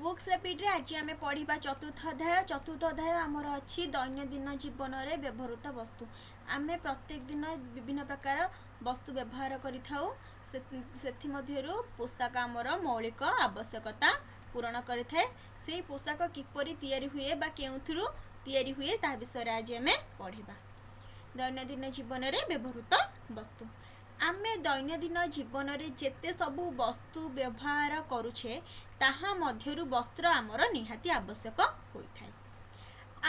Books repeat रे आज आम पढ़ा चतुर्थ अध्याय आमर अच्छी दैनंदिन जीवन में व्यवहृत वस्तु। आम प्रत्येक दिन विभिन्न प्रकार वस्तु व्यवहार करूँ पोशाक आमर मौलिक आवश्यकता पूरण करें। से पोशाक किपरि तैयारी हुए बा केउथुरु तैयारी हुए ता विषय आज आम पढ़ा। दैनंदिन जीवन में व्यवहृत वस्तु आमे दैनंदिन जीवन में जेते सबु वस्तु व्यवहार करुछे ताहा मध्यरु वस्त्र आमर निहाती आवश्यक होइथाय।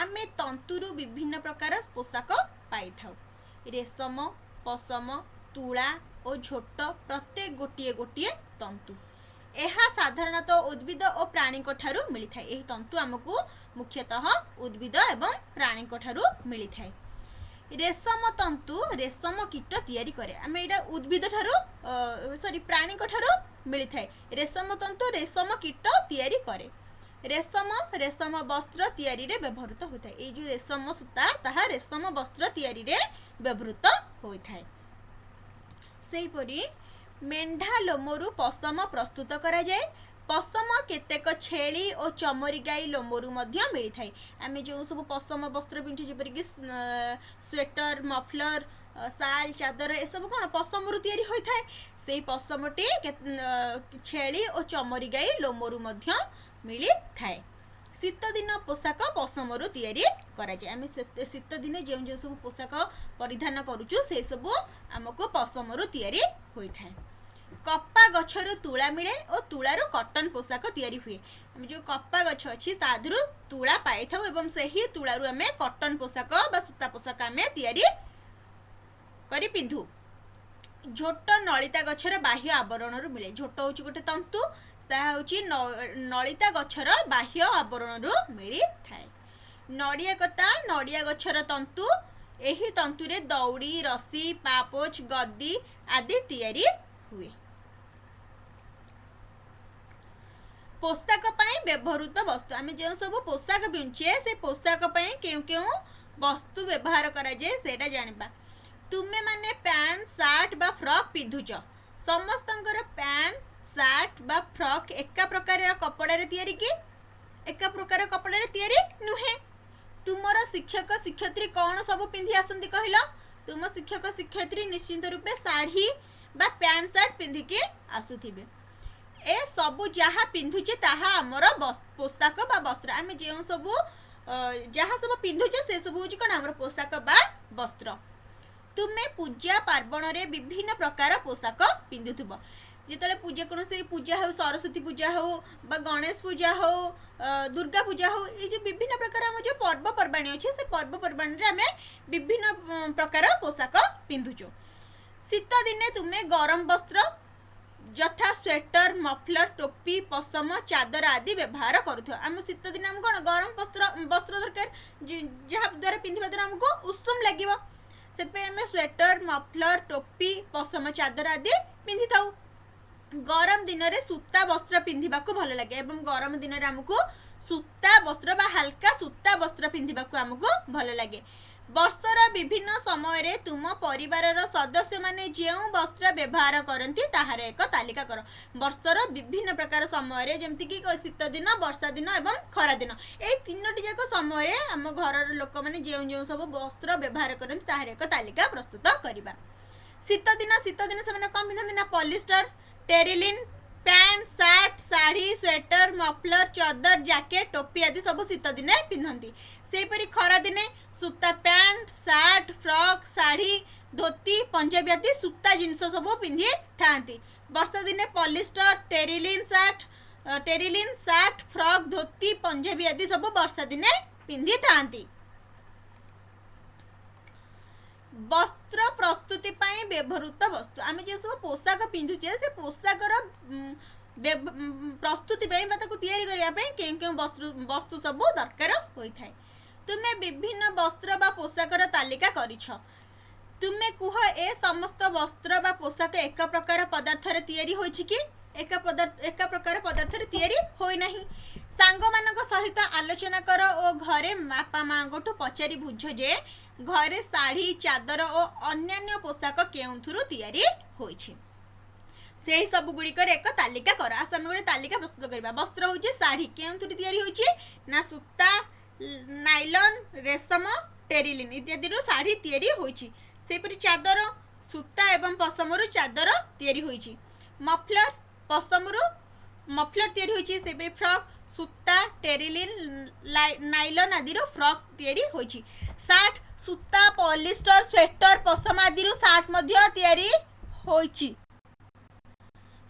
आमे तंतुरु विभिन्न प्रकार पोशाक पाई थाउ। रेशम, पशम, तुला और झोट प्रत्येक गोटिए गोटिए तंतु। एहा साधारणतः उद्भिद और प्राणी ठारू मिलिथाय। एही तंतु आमको मुख्यतः उद्भिद एवं प्राणी ठारू मिलिथाय। रेशम तंतु रेशम कीट तैयारी करे। आमे एटा उद्भिद ठारू प्राणी ठारू मिलिथाय। रेशम तंतु रेशम कीट तैयारी करे। रेशम वस्त्र तैयारी रे व्यवहृत होइथाय। ए जो रेशम सूता ताहा रेशम वस्त्र तैयारी रे व्यवहृत होइथाय। सेही परी मेंढा लोमरू पशम प्रस्तुत करा जाय। पशम केतेक छेली और चमरी गाई लोमरू मध्य मिलिथाय। आमे जो सब पशम वस्त्र पिंधु जेपरि कि स्वेटर, मफलर, साल, चादर ए सब कोन पशमरु तैयारी होइथाय। सेही पशमटी छेली और चमरी गाई लोमरू मध्य मिलिथाय। शीत दिन पोशाक पशमरु तैयारी करा जाय। आमे शीत दिन जे जे सब पोशाक परिधान करूछु से सब हमको पशमरु तैयारी होइथाय। कप्पा गछरु तुला मिले और तुलारु कॉटन पोशाक तैयारी हुए। आमे जो कप्पा गछ अछि ताधरु तुला पाई थाउ एवं सही तुलारु आमे कॉटन पोशाक बा सूता पोशाक आमे तैयारी करी पिंधु। झोट नलिता गछर बाह्य आवरणरु मिले। झोट होछि गोटे तंतु ताहा होछि नलिता गछर बाह्य आवरणरु मिली थाए। नडिया कता नडिया गछर तंतु। एही तंतु रे दौड़ी, रस्सी, पापोच, गद्दी आदि तैयारी हुए। पोशाक पई व्यवहृत वस्तु आमे जे सब पोशाक बिंचे से पोशाक पई केउ केउ वस्तु व्यवहार करा जाय सेटा जानिबा। तुमे माने पैंट, शर्ट बा फ्रॉक पिंधुच। समस्तंकर पैंट, शर्ट बा फ्रॉक एका प्रकार कपड़ा रे तैयारी की एका प्रकार कपड़ा रे तैयारी नुहे। तुमर शिक्षक शिक्षयित्री कौन सब पिंधि आसंती कहला? तुम शिक्षक शिक्षयित्री निश्चित रूपे साड़ी बा पैंट शर्ट पिंधि के आसुथिबे। ए सबु जहा पिंधुचे ताहा हमर पोशाक बा वस्त्र। आमे जे सबु जहा सब पिंधुचे से सबु होची कोन हमर पोशाक बा वस्त्र। तुमे पूजा पार्वण रे विभिन्न प्रकार पोशाक पिंधुथुबो। जेतले पूजा कोन से पूजा हो, सरस्वती पूजा हो बा गणेश पूजा हो, दुर्गा पूजा हो, ए जे विभिन्न प्रकार हम जो पर्व पर्बाणी अछि से पर्व पर्बाणी रे हमें विभिन्न प्रकार पोशाक पिंधुचो। शीत दिने तुमे गरम वस्त्र यथा स्वेटर, मफलर, टोपी, पशम, चादर आदि व्यवहार करूथो। हम शीत दिन हम कोन गरम वस्त्र दरकार जहा द्वारा पिंधिबा द्वारा हमको उष्म लागिबो। सेत हम स्वेटर, मफलर, टोपी, पशम, चादर आदि पिंधि थाउ। गरम दिन रे सूता वस्त्र पिंधिबा को भल लागे एवं गरम दिन रे हमको सूता वस्त्र बा हल्का सूता वस्त्र पिंधिबा को हमको भल लागे। वर्षर विभिन्न समय रे तुम परिवार सदस्य माने जेउ वस्त्र व्यवहार करती ताहार एक तालिका कर। वर्षर विभिन्न प्रकार समय रे जेमति कि शीत दिन, वर्षा दिन एवं खरा दिन ए तीनोटी जाक समय रे हम घर लोक माने जेउ जेउ सब वस्त्र व्यवहार करती ताहार एक तालिका प्रस्तुत करिबा। शीत दिन से कौन पिंधती ना polyester, Terylene, pant, shirt, sari, sweater, muffler, चादर, जैकेट, टोपी आदि सब शीत दिन पिंधती। सेपरी खरा दिने सूता पैंट, शर्ट, फ्रॉक, साड़ी, धोती, पंजाबी आदि सूता जिनस सब पिंधि थांती। वर्षा दिने पॉलिस्टर, टेरिलिन शर्ट, फ्रॉक, धोती, पंजाबी आदि सब वर्षा दिने पिंधि थांती। वस्त्र प्रस्तुति पाई व्यवहृत वस्तु आमे जे सब पोशाक पिंधुचे से पोशाकर प्रस्तुति पाई बा ताको तैयारी करिया पाई केउ केउ वस्तु सब दरकार होई थाए। तुमे विभिन्न वस्त्र बा पोशाकर तालिका करिछ। तुमे कुह ए समस्त वस्त्र बा पोशाक एक प्रकार पदार्थ रे तैयारी होइछि कि एक प्रकार पदार्थ रे तैयारी होई नाही। सांग मानक सहित आलोचना कर ओ घरे बापा मांगठु पचारि बुझ जे घरे साड़ी, चादर और अन्यान्य पोशाक केउथुरु तैयारी होइछि। से सब गुड़िकर एक तालिका कर। आस आम गोटे तालिका प्रस्तुत करवा। वस्त्र हूँ शाढ़ी केउथुरी तैयारी होइछि ना सूता नाइलन रेशम टेरिलिन इत्यादि शाढ़ी तैयारी होइछि। सेपरि चादर सूता एवं पशमरु चादर तैयारी होइछि। मफलर पशमरु मफलर तैयारी होइछि। सेपरि फ्रॉक सूता टेरिलिन नाइलन आदि फ्रॉक तैयारी होइछि। शार्ट सूता पॉलिस्टर स्वेटर पशम आदि शार्ट मध्य तैयारी होइछि।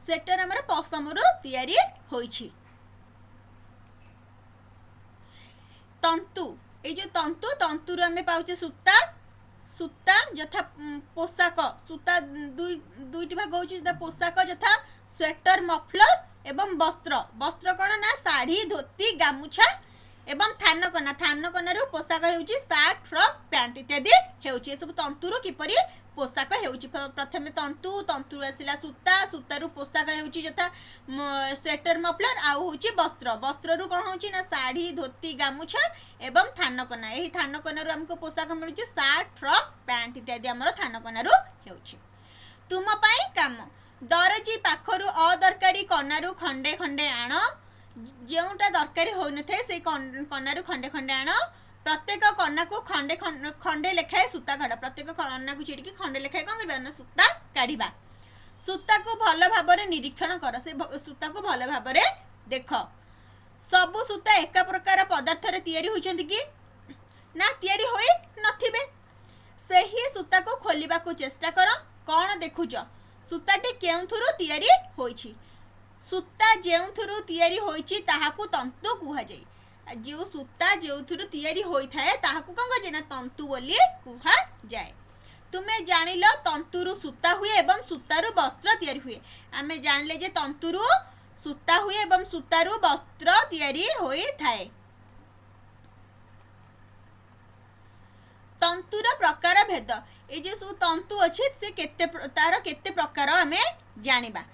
स्वेटर हमर पशमरु तैयारी होइछि। तंतु ए जो तंतु तंतुरु हमें पाउचे सूता सूता यथा पोशाक सूता दुईटी भाग होउछि। पोशाक यथा स्वेटर मफलर एवं वस्त्र वस्त्र कौन ना शाढ़ी धोती गामुछा एवं थानकना थानकनारू पोशाक हेउछि शार्ट फ्रॉक पैंट इत्यादि हेउछि। ए सब तंतुरु किपरि पोशाक हेउछि। प्रथमे तंतु तंतुरु आसिला सूता सूतारू पोशाक हेउछि यथा स्वेटर मफलर आ होउछि वस्त्र वस्त्ररू कोन होउछि ना शाढ़ी धोती गामुछा एवं थानकना। एही थानकनारू हमको पोशाक मिलुछि शार्ट फ्रॉक पैंट इत्यादि हमर थानकनारू हेउछि। तुम पई काम दरजी पाखरु अदरकारी कनारू खंडे खंडे आण जेउटा दरकारी होई न थे से कनारू खंडे खंडे आण। प्रत्येक कन्ना को खंडे खंडे लेखाए सूता काढ़। प्रत्येक कन्ना को चिड़की खंडे लेखाए कौन करबा ना सूता काढ़िबा। सूता को भल भाबरे निरीक्षण कर। से सूता को भल भाबरे देख। सबु सूता एका प्रकार पदार्थ रे तैयारी होइछन्ति कि ना तैयारी होई नथिबे। सेही सूता को खोलिबा को चेष्टा कर। कौन देखुछ सूताटी केउथुरु तैयारी होइछि। सूता जेउथुरु तैयारी होइछि ताहाकु तंतु कुहा जाय। जो सूता जेउथुरु तैयारी होई थाए ताहाकु कोन कह ना तंतु बोली कुहा जाय। तुमे जानिलो तंतुरु सूता हुए एवं सूतारु वस्त्र तैयारी हुए। आमे जानले जे तंतुरु सूता हुए एवं सूतारु वस्त्र तैयारी होई थाए। तंतुर प्रकार भेद ए जे सब तंतु अछि से केते तार केते प्रकार आमे जानिबा।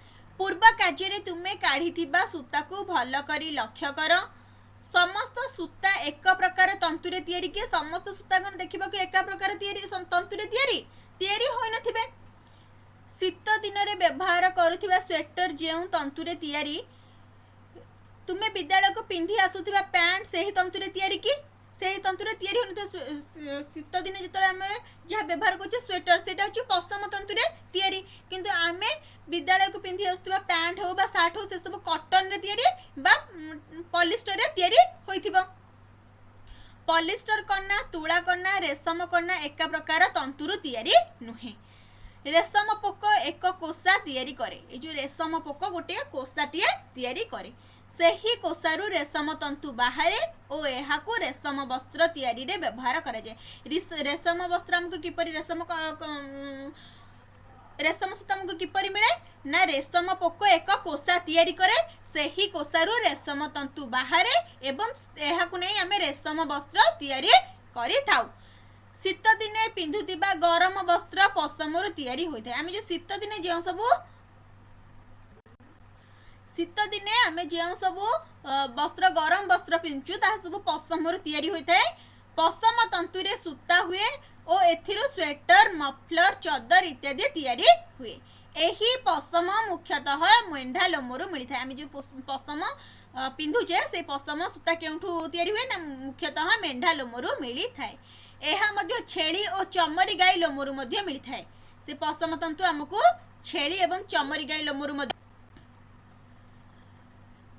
पूर्व कार्य तुमे काढ़ीथिबा सूता को भल करी लक्ष्य कर। समस्त सूता एक प्रकार तंतुरे तैयारी के समस्त सूता कौन देखा कि एक प्रकार तंतुरे तैयारी होई नथिबे। शीत दिन रे व्यवहार करुथिबा स्वेटर जेउ तंतुरे तैयारी तुमे विद्यालय को पिंधि आसुथिबा पैंट सेही तंतुरे तैयारी की सेही तंतुरे तैयारी होन। शीत दिन जितले आमे जहा व्यवहार करछे स्वेटर सेटा होची पशम तंतुरे तैयारी किंतु आमे विद्यालय को पिंधि आसुथिबा पैंट हो बा शर्ट हो से सब कॉटन रे तैयारी बा पॉलिस्टर रे तैयारी होइथिबो। पॉलिस्टर कन्ना तुळा कन्ना रेशम कन्ना एका प्रकार तंतुरु तैयारी नुहे। रेशम पोक एक कोसा तैयारी करे। ए जो रेशम पोक गोटे कोसाटिए तैयारी करे। सेही कोसारु रेशम तंतु बाहरे ओ एहाकु रेशम वस्त्र तैयारी रे व्यवहार करा जाय। रेशम वस्त्र हमको किपरि रेशम सूता हमको किपरि मिले ना रेशम पोक एक कोसा तैयारी करे। सेही कोसारु रेशम तंतु बाहरे एवं एहाकु नै हमें रेशम वस्त्र तैयारी करि थाउ। शीत दिने पिंधुतिबा गरम वस्त्र पशमरु तैयारी होई थाए। आमे जो शीत दिने जेउ सब शीत दिने आमे जेउ सब वस्त्र गरम वस्त्र पिंचु ता सब पशमरु तैयारी होई थाए। पशम तंतुरे सूता हुए ओ एथिरो स्वेटर मफलर चादर इत्यादि तैयारी हुए। एही पशम मुख्यतः मेंढा लोमरु मिली थाए। आमे जो पशम पिंधुचे से पशम सूता केउठु तैयारी हुए ना मुख्यतः मेंढा लोमरु मिली थाए। एहा मध्य छेली और चमरी गाई लोमरु मध्य मिली थाए। से पशम तंतु हमको छेली एवं चमरी गाई लोमरु मध्य।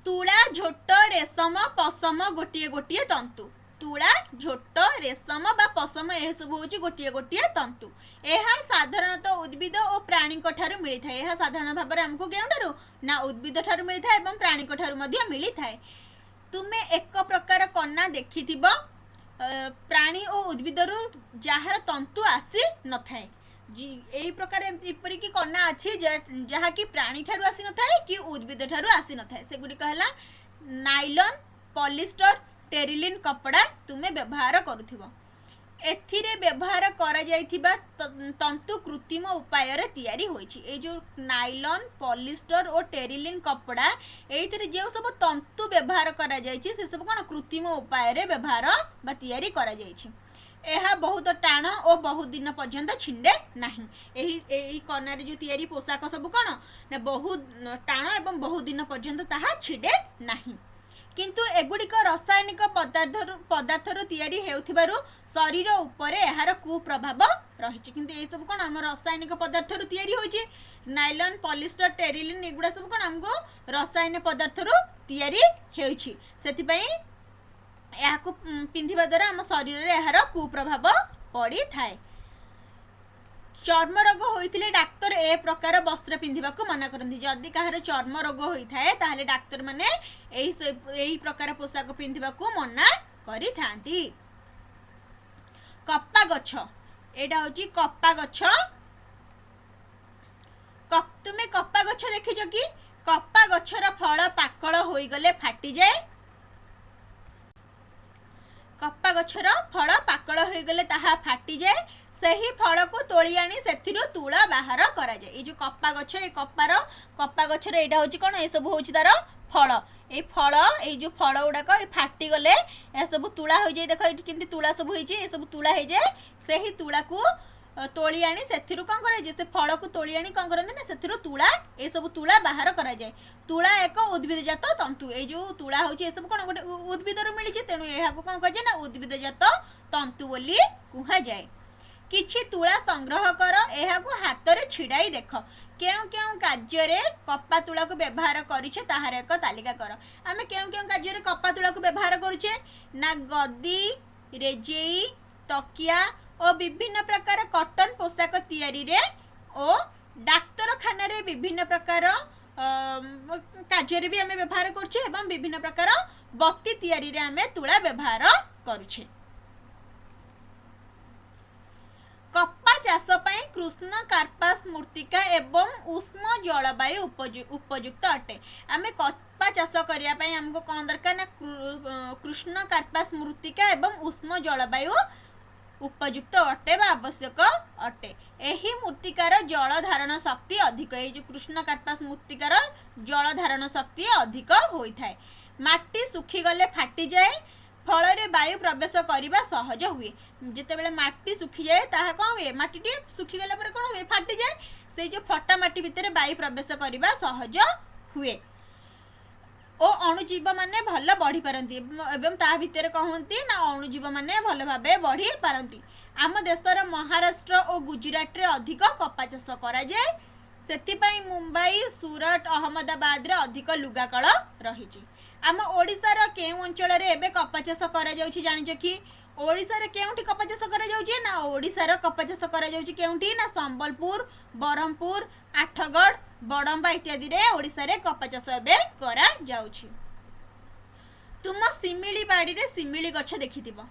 तुला झोट रेशम पशम गोटिए गोटिए तंतु। तुला झोट रेशम बा पशम ए सब होची गोटिए गोटिए तंतु। एहा साधारणतः उद्भिद और प्राणी ठारू मिली थाए। एहा साधारण भाबरे हमको केउठारू ना उद्भिद ठारू मिली थाए एवं प्राणी ठारू मध्य मिली थाए। तुमे एक प्रकार कन्ना देखिथिबो प्राणी और उद्भिदरु जहार तंतु आसी न थाए। एही प्रकार इपरि की कन्ना अछि जहा कि प्राणी ठारू आसी न थाए कि उद्भिद ठारू आसी न थाए। से गुडी कहला नाइलन पॉलिस्टर टेरिलिन कपड़ा तुमे व्यवहार करुथिबो। एथिरे व्यवहार करा जाइथिबा तंतु कृत्रिम उपाय रे तैयारी होइछि। ए जो नाइलन पॉलिस्टर और टेरिलिन कपड़ा एथिरे जे सब तंतु व्यवहार करा जाइछि से सब कोन कृत्रिम उपाय रे व्यवहार बा तैयारी करा जाइछि। यह बहुत टाण और बहुत दिन पर्यंत छिंडे नहीं। यही कनार जो तैयारी पोशाक सब कौन ना बहुत टाण एवं बहुत दिन पर्यंत ताहा छिंडे नहीं। किंतु एगुड़िक रासायनिक पदार्थर तैयारी हेउथिबारु शरीर उपरे एहार कुप्रभाव रही। किंतु ये सब कौन आम रासायनिक पदार्थर तैयारी होइछि। नाइलॉन पॉलिस्टर टेरिलिन एगुड़ा सब कौन आमको रासायनिक पदार्थर तैयारी हेउछि। सेथिपई याकु पिंधिबा द्वारा आम शरीर रे एहार कुप्रभाव पड़ी थाए। चर्म रोग होइथिले डाक्तर ए प्रकार वस्त्र पिंधिबाकू मना करନ୍ତି। जदि कहार चर्म रोग होइथाए ताहले डाक्तर माने एही प्रकार पोशाक पिंधिबाकू मना करि थांती। कप्पा गछ एटा होची कप्पा गछ। तुमे कप्पा गछ देखिछ कि कप्पा गछर फल पाकळ होई गले फाटी जाए। कप्पा गछर फल पाकळ होई गले ताहा फाटी जाए। सही फल को तोली आनी सेथिरु तुला बाहर करा जाए। ये जो कप्पा गछ ए कप्पा गछर एटा होची कोन ए सब होची तार फल। ए फल ए जो फल उडाक ए फाटी गले ए सब तुला हो जाए। देखो एठी केमती तुला सब होई जे ए सब तुला हो जाए। सही तुला को तोली आनी सेथिरु कोन करे जे से फल को तोली आनी कोन करन ना सेथिरु तुला ए सब तुला बाहर करा जाए। तुला एक उद्भिदजात तंतु। ए जो तुला होची ए सब कोन गोटे उद्भिदरु मिली जे तेनु एहा को कोन कजे ना उद्भिदजात तंतु बोली कुहा जाए। किछि तुला संग्रह कर एहा को हाथ रे छिड़ाई देख केउ केउ कार्य रे कप्पा तुला को व्यवहार करिछे ताहार एक तालिका कर। आमे केउ केउ कार्य रे कप्पा तुला को व्यवहार करूछे ना गद्दी रेजेई तकिया और विभिन्न प्रकार कॉटन पोशाक तैयारी रे और डाक्तरखाना रे विभिन्न प्रकार कार्य रे भी आमे व्यवहार करूछे एवं विभिन्न प्रकार बत्ती तैयारी रे आमे तुला व्यवहार करूछे। कप्पा चाष पई कृष्ण कार्पास मृत्तिका एवं उष्ण जलवायु उपयुक्त अटे। आमे कप्पा चाष करिया पई हमको कोन दरकार ना कृष्ण कार्पास मृत्तिका एवं उष्ण जलवायु उपयुक्त अटे बा आवश्यक अटे। एही मृत्तिकार जल धारण शक्ति अधिक। ए जो कृष्ण कार्पास मृत्तिकार जल धारण शक्ति अधिक होई थाए। माटी सुखी गले फाटी जाए फल रे वायु प्रवेश करबा सहज हुए। जेते बेले माटी सुखी जाए ताहा कोन हुए माटी सुखी गला पर कोन हुए फाटी जाए। से जो फटा माटी भितर वायु प्रवेश करबा सहज हुए ओ अणुजीव माने भल बढ़ी पारंती एवं ता भितर कहंती ना अणुजीव माने भल भाबे बढ़ी पारंती। आम देशर महाराष्ट्र और गुजरात रे अधिक कप्पा चाष करा जाए। सेथिपई मुंबई सूरत अहमदाबाद रे अधिक लुगाकल रहिछि। आम ओडिशार केउ अंचल रे एबे कप्पा चाष करा जाउछि जानिछ कि ओडिशा रे केउठी कप्पा चाष करा जाउछि ना ओडिशार कप्पा चाष करा जाउछि केउठी ना संबलपुर बरहमपुर आठगढ़ बड़ंबा इत्यादि रे ओडिशा रे कप्पा चाष एबे करा जाउछि। तुम सिमिली बाड़ी रे सिमिली गछ देखिथिबो।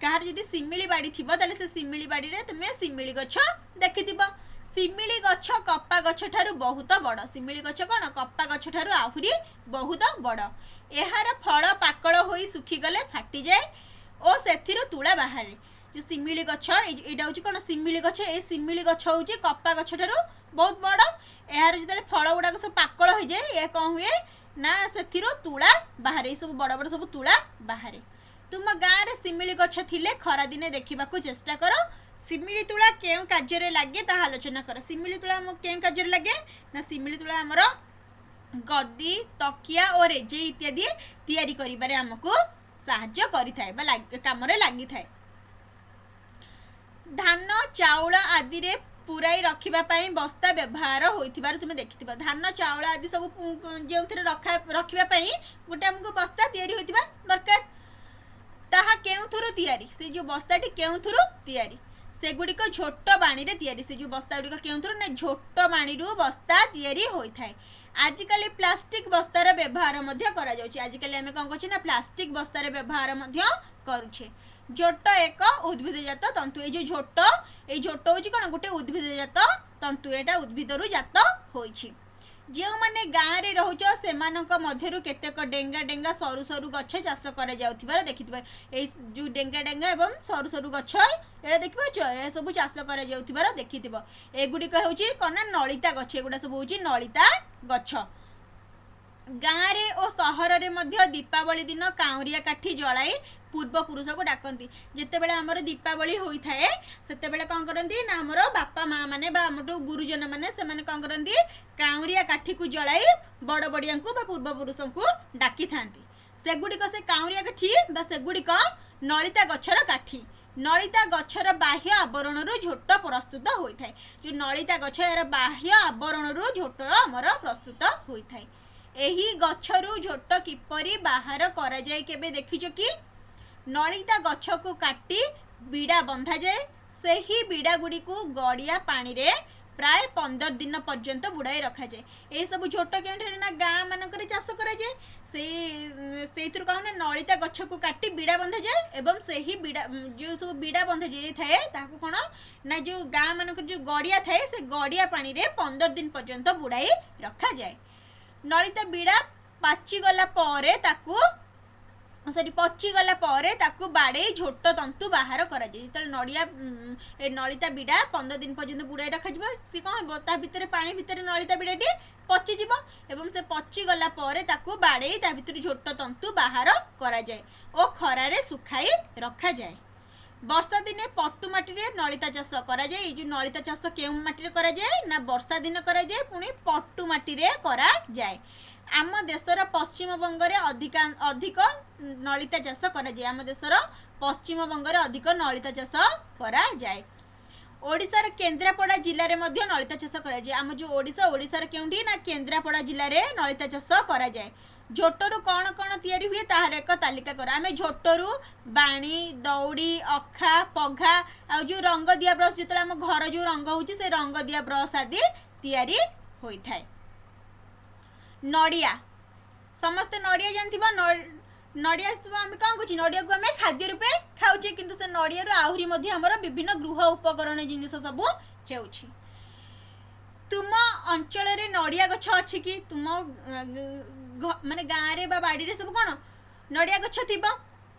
कहार जदि सिमिली बाड़ी थिबो ताले से सिमिली बाड़ी रे तुमे सिमिली गछ देखिथिबो। सिमिली गछ कप्पा गछ ठारू बहुत बड़। सिमिली गछ कोन कप्पा गछ ठारू आहुरी बहुत बड़। एहार फल पाकळ होई सुखी गले फाटी जाए ओ सेथिरु तुला बाहरे। जो सिमिली गछ एटा होची कोन सिमिली गछ ए सिमिली गछ होची कप्पा गछ ठारू बहुत बड़। एहार जतले फल गुडा सब पाकळ होई जाए ए कोन हुए ना सेथिरु तुला बाहरे। सब बड़ बड़ सब तुला बाहरे। तुम गाँ रे सिमिली गछ थिले खरा दिने देखिबाकू चेष्टा करो। सिमिली तुला केउ कार्य रे लागे ता आलोचना कर। सिमिली तुला हम केउ कार्य रे लागे ना सिमिली तुला हमर गद्दी तकिया और रेजे इत्यादि तैयारी करिबारे हमको सहाय्य करि थाए बा काम रे लागि थाए। धान चाउल आदि रे पुराई रखिबा पई बस्ता व्यवहार होइथिबार तुमे देखिथिबा। धान चाउल आदि सब जेउथिरे रखिबा पई गोटे हमको बस्ता तैयारी होइथिबा दरकार। ताहा केउथुरु तैयारी से जो बस्ताटी केउथुरु तैयारी सेगुड़िक झोट बाणी रे तैयारी। से जो बस्ता गुड़िक केउथुरु ना झोट बाणी रु बस्ता तैयारी होई थाए। आजिकल प्लास्टिक बस्तार व्यवहार मध्य करा जाउछि। आजिकल हमें कोन करछि ना प्लास्टिक बस्तार व्यवहार मध्य करूछे। झोट एक उद्भिदजात तंतु। ए झोट होछि कोन गोटे उद्भिदजात तंतु। एटा उद्भिदरु जात होइछि। जो माने गाँ रे रहुछ सेमानक मध्यरु केतेक डेंगा डेंगा सरू सरू गछ चाष करा जाउथिबार देखिथिबा। ए जो डेंगा डेंगा एवं सरू सरू गछ एटा देखिबो ए सब चाष करा जाउथिबार देखिथिबो। एगुडी होउछि कोना नलिता गछ। एगुडा सब होउछि नलिता गछ। गाँ रे और सहर रे मध्य दीपावली दिन काउरिया काठी जलाई पूर्वपुरुष को डाकती जितेबाला आमर दीपावली होता है से कौन करती ना आमर बापा माँ मैंने गुरुजन मैंने से कौन करती काउरिया काठी को जलाई बड़ बड़िया पूर्वपुरुष को डाकी था सेगुड़िक से काउरिया काठी सेगुड़िक नलिता गछर काठी नलिता गछर बाह्य आवरण झोट प्रस्तुत होता है जो नलिता गछ यार बाह्य आवरण झोट आमर प्रस्तुत होता है एही गछरु झोट किपरि बाहर करा जाए केबे देखिछ कि नलिता गछ को काटी बीड़ा बंधा जाए सेही बीड़ा गुडी को गड़िया पानी रे प्राय 15 दिन पर्यंत बुड़ाई रखा जाए ए सब झोट केंठे ना गाँ मानकर चाष करा जाए से कहने नलिता गछ को काटी बीड़ा बंधा जाए एवं से ही बीड़ा जो सब बीड़ा बंधा जाए थाए ताको कोन ना जो गाँ मानकर जो गड़िया थाए से गड़िया पानी रे 15 दिन पर्यंत बुड़ाई रखा जाए नलिता बीड़ा पाचिगला परे ताकू सॉरी पचिगला परे ताकू बाड़े झोट तंतु बाहर करा जाए जिते नड़िया नलिता बीड़ा 15 दिन पर्यंत बुड़ाई रखा सी कौन हम ता भितर पानी भितर नलिता बीड़ाटी पचिजिव एवं से पचिगला परे ताकू बाड़े ता भितर झोट तंतु बाहर करा जाए और खरारे सुखाई रखा जाए वर्षा दिने पट्टू माटी रे नलिता चाष करा जाए जो नलिता चाष केउ माटी रे करा जाए ना वर्षा दिन करा जाए पुणी पट्टू माटी रे करा जाए आम देशर पश्चिम बंगरे अधिक नलिता चाष करा जाए आम देशर पश्चिम बंगरे अधिक नलिता चाष करा जाए ओडिशार केन्द्रापड़ा जिले में मध्य नलिता चाष करा जाए आम जो ओडिशार केउंठी ना केन्द्रापड़ा जिले में नलिता चाष करा जाए झोटरू कौन कौन तैयारी हुए तार एक तालिका कर आम झोटरू बाणी दौड़ी अखा पघा आ जो रंग दिया ब्रश जो आम घर जो रंग होची से रंग दिया ब्रश आदि तैयारी होता है नड़िया समस्ते नड़िया जानथिबा नड़िया आम कौन कह नड़िया को आम खाद्य रूपे खाऊे किंतु से नड़िया आहरी आमर विभिन्न गृह उपकरण जिनिस सब हेउछि तुम अंचल नड़िया गछ अच्छी कि तुम माने गाँव रे बाड़ी रे सब कौन नड़िया गछ थी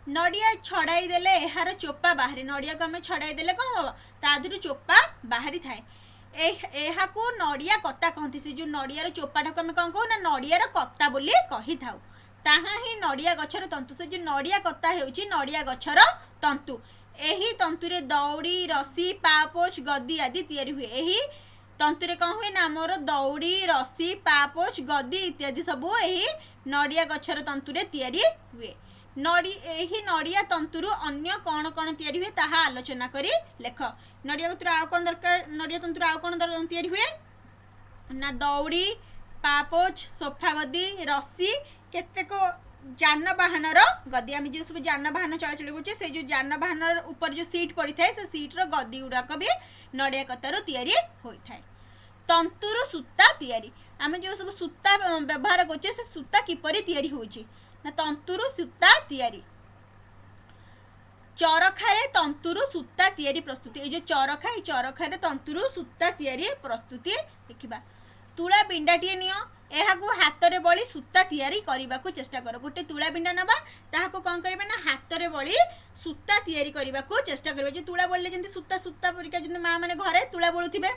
नड़िया छड़ाई देले यार चोपा बाहरी नड़िया को आम छड़ाई देले कौन हम तादर चोपा बाहरी थाए को नड़िया कता कहती से जो नड़ियार चोपाटा को आम कौन कहू ना नड़ियार कता बोली कही थाउ ताहा ही नड़िया गछर तंतु से जो नड़िया कता हेउची नड़िया गछर तंतु एही तंतुरे दौड़ी रसी पापोच गद्दी आदि तैयारी हुए एही तंतुरे कौन हुए ना मोर दौड़ी रसी पापोच गद्दी इत्यादि सब एही नड़िया गछर तंतुरे तैयारी हुए एही नड़िया तंतुरु अन्य कौन कौन तैयारी हुए ताहा आलोचना करी लेख नड़िया तंतुर आउ कौन दरकार नड़िया तंतुर आउ कौन तैयारी हुए ना दौड़ी पापोच सोफा गद्दी रसी केतेक जानवाहन गद्दी आम जो सब जानवाहन चलाचल कर से जो जानवाहन ऊपर जो सीट पड़ी थाए से सीट्र गद्दी गुड़ाक भी नड़िया कतार तैयारी होता है तंतुर सूता तैयारी आम जो सब सूता व्यवहार करछे से सूता किपरि तैयारी होछि ना तंतुर सूता तैयारी चरखारे तंतुर सूता तैयारी प्रस्तुति ये जो चरखा ये चरखारे तंतुर सूता तैयारी प्रस्तुति देखिबा तुला बिंडाटिए नियो एहाकू हाथ रे बड़ी सूता तैयारी करने को चेष्टा कर गोटे तुला बिंडा नबा ताहाको कौन करेबे ना हाथ रे बड़ी सूता तैयारी करने को चेष्टा करबे जो तुला बोलले जंती सूता सूता परिका जंती माँ माने घरे तुला बोलुथिबे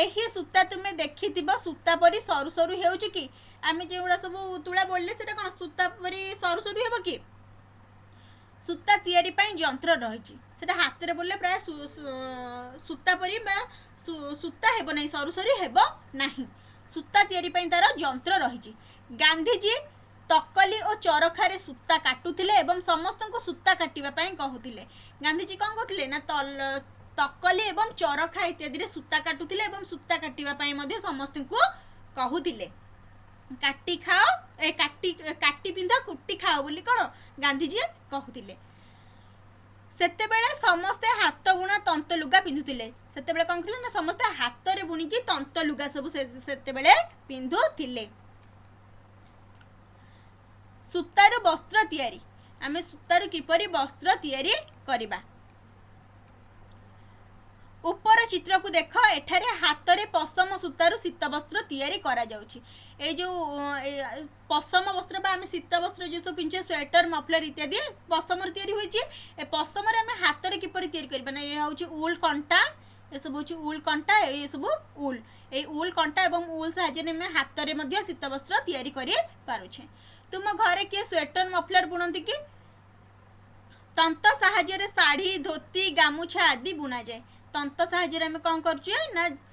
एही सूता तुमे देखिथिबो सूता परी सरू सरू हेउची कि आमे जेउडा सब तुला बोलले सेटा कोन सूता परी सरू सरू हेबो कि सूता तैयारी पई यंत्र रहिची सेटा हाथ रे बोलले प्राय सूता परी सूता हेबो नै सरू सरू हेबो नाही सूता तैयारी पई तार यंत्र रहिची गांधीजी तकली और चरखारे सूता काटुथिले एवं समस्त को सूता काटिबा पई कहूथिले गांधीजी कौन कहूथिले ना तकली एवं चरखा इत्यादि सूता काटुथिले एवं सूता काटिबा पई मध्ये समस्त को कहूथिले काटी खाओ काटी पिंधा कुटी खाओ बोली कौन गांधीजी कहूथिले सेते बेले समस्ते हाथ बुणा तंत लुगा पिंधुथिले सेते बेले कौन ना समस्ते हाथ रे बुणिकी तंत लुगा सब सेते बेले पिंधुथिले सूतार वस्त्र तैयारी आमे सूतार किपरि वस्त्र तैयारी करिबा ऊपर चित्र को देख एठारे हाथ रे पशम सूतार शीत वस्त्र तैयारी करा जाउछि ए जो पशम वस्त्र बा आमे शीत वस्त्र जो सब पिंचे स्वेटर मफलर इत्यादि पशम रे तैयारी होइछि ए पशम रे आमे हाथ रे किपरि तैयारी करबा ना ए होछि ऊल कंटा ए सब होछि ऊल कंटा ए सब ऊल ए ऊल कंटा एवं ऊल सहाय्य में हाथ रे मध्ये शीत वस्त्र तैयारी करि पारुछे तुम घरे के स्वेटर मफलर बुणंती कि तंत साहाय्य शाढ़ी धोती गामुछा आदि बुना जाए तंत साहाय्य आम कौन कर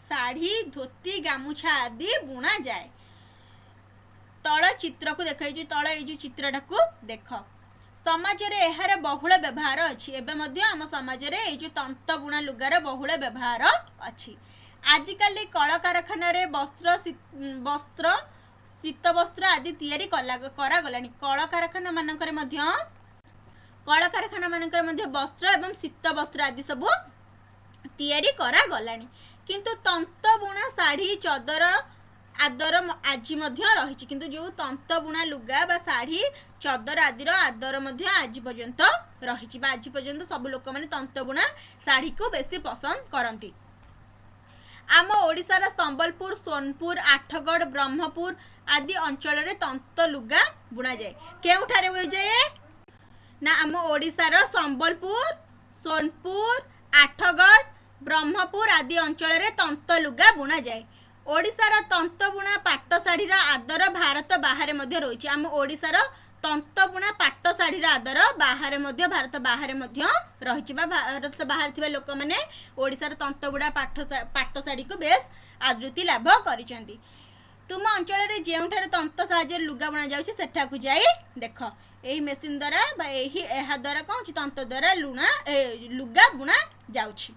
शाढ़ी धोती गामुछा आदि बुना जाए तल चित्र को देख तल ये चित्रटा को देख समाज रे एहार बहुल व्यवहार अच्छी एवं आम समाज रे ये तंत बुणा लुगार बहुल व्यवहार अच्छी आजिकल कल कारखाना वस्त्र वस्त्र शीत वस्त्र आदि तैयारी करागलानी कल कारखाना मानकर वस्त्र एवं शीत वस्त्र आदि सब तैयारी करागलानी किंतु तंत बुणा शाढ़ी चदर आदर आज रही किंतु जो तंत बुणा लुगा बा शाढ़ी चदर आदिर आदर आज पर्यंत रही आज पर्यंत सब लोक मैंने तंत बुणा शाढ़ी को बेसी पसंद करती आम ओडिशार संबलपुर सोनपुर आठगढ़ ब्रह्मपुर आदि अंचल रे तंत लुगा बुना जाए केउठारे हुए जाए ना आम ओडिशार संबलपुर सोनपुर आठगढ़ ब्रह्मपुर आदि अंचल रे तंत लुगा बुना जाए ओडिशार तंत बुणा पाट शाढ़ीर आदर भारत बाहर मध्य रही आम ओडिशार तंत बुणा पाट शाढ़ीर आदर बाहर मध्य भारत बाहर मध्य रही भारत बाहर थिबा लोक माने ओडिशार तंत बुणा पाट शाढ़ी को बेस आदृति लाभ करिसेंती तुम अंचल रे जेउठारे तंत साहाय्य लुगा बुणा जाउछि सेठाकु जाई देख एही मेसिन द्वारा बा एही एहा द्वारा कौन तंत द्वारा लुगा बुणा जाउछि।